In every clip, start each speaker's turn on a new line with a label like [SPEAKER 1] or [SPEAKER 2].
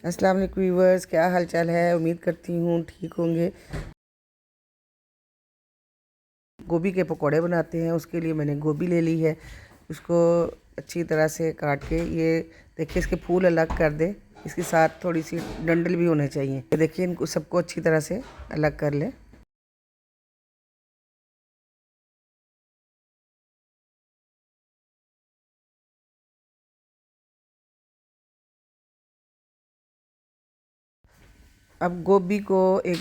[SPEAKER 1] अस्सलाम वालेकुम व्यूअर्स, क्या हाल चाल है। उम्मीद करती हूँ ठीक होंगे। गोभी के पकोड़े बनाते हैं। उसके लिए मैंने गोभी ले ली है। उसको अच्छी तरह से काट के, ये देखिए इसके फूल अलग कर दे। इसके साथ थोड़ी सी डंडल भी होने चाहिए। ये देखिए, इनको सबको अच्छी तरह से अलग कर लें। अब गोभी को एक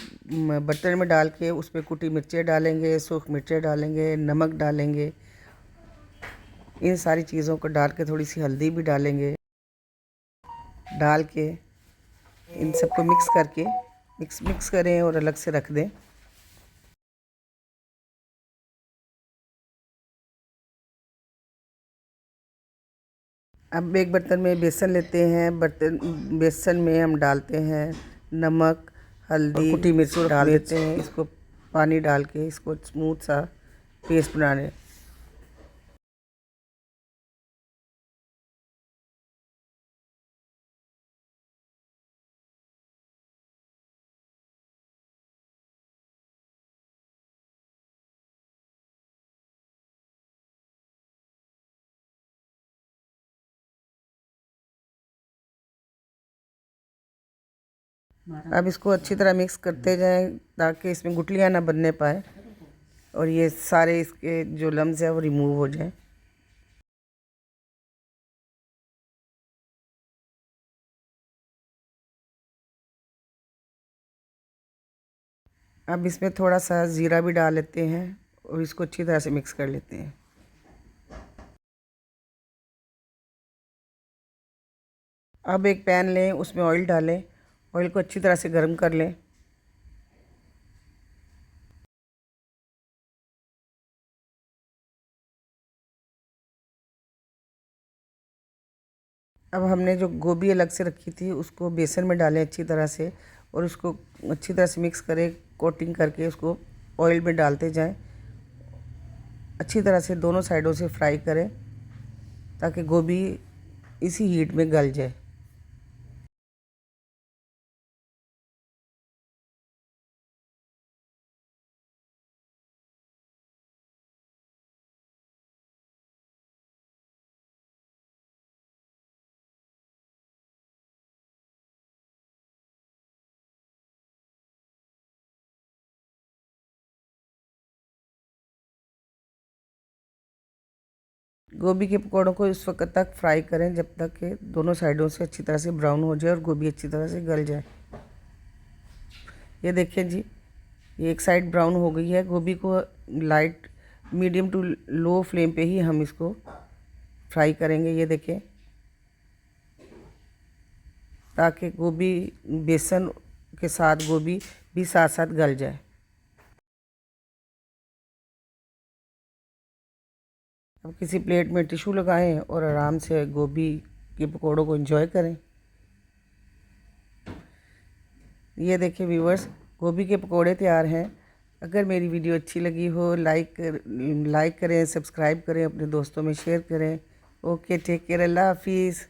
[SPEAKER 1] बर्तन में डाल के उसमें कुटी मिर्चें डालेंगे, सूख मिर्चें डालेंगे, नमक डालेंगे। इन सारी चीज़ों को डाल के थोड़ी सी हल्दी भी डालेंगे। डाल के इन सबको मिक्स करके मिक्स करें और अलग से रख दें। अब एक बर्तन में बेसन लेते हैं। बेसन में हम डालते हैं नमक, हल्दी, कुटी मिर्च डाल देते हैं। इसको पानी डाल के इसको स्मूथ सा पेस्ट बनाने। अब इसको अच्छी तरह मिक्स करते जाएं ताकि इसमें गुठलियाँ ना बनने पाए और ये सारे इसके जो लम्स हैं वो रिमूव हो जाएं। अब इसमें थोड़ा सा ज़ीरा भी डाल लेते हैं और इसको अच्छी तरह से मिक्स कर लेते हैं। अब एक पैन लें, उसमें ऑयल डालें। ऑयल को अच्छी तरह से गर्म कर लें। अब हमने जो गोभी अलग से रखी थी उसको बेसन में डालें अच्छी तरह से और उसको अच्छी तरह से मिक्स करें। कोटिंग करके उसको ऑयल में डालते जाएं। अच्छी तरह से दोनों साइडों से फ्राई करें ताकि गोभी इसी हीट में गल जाए। गोभी के पकौड़ों को इस वक्त तक फ्राई करें जब तक कि दोनों साइडों से अच्छी तरह से ब्राउन हो जाए और गोभी अच्छी तरह से गल जाए। ये देखिए जी, ये एक साइड ब्राउन हो गई है। गोभी को light medium to low flame पे ही हम इसको फ्राई करेंगे। ये देखें, ताकि गोभी बेसन के साथ गोभी भी साथ साथ गल जाए। अब किसी प्लेट में टिश्यू लगाएं और आराम से गोभी के पकौड़ों को एंजॉय करें। ये देखिए व्यूवर्स, गोभी के पकौड़े तैयार हैं। अगर मेरी वीडियो अच्छी लगी हो लाइक करें, सब्सक्राइब करें, अपने दोस्तों में शेयर करें। ओके, टेक केयर, अल्लाह हाफिज़।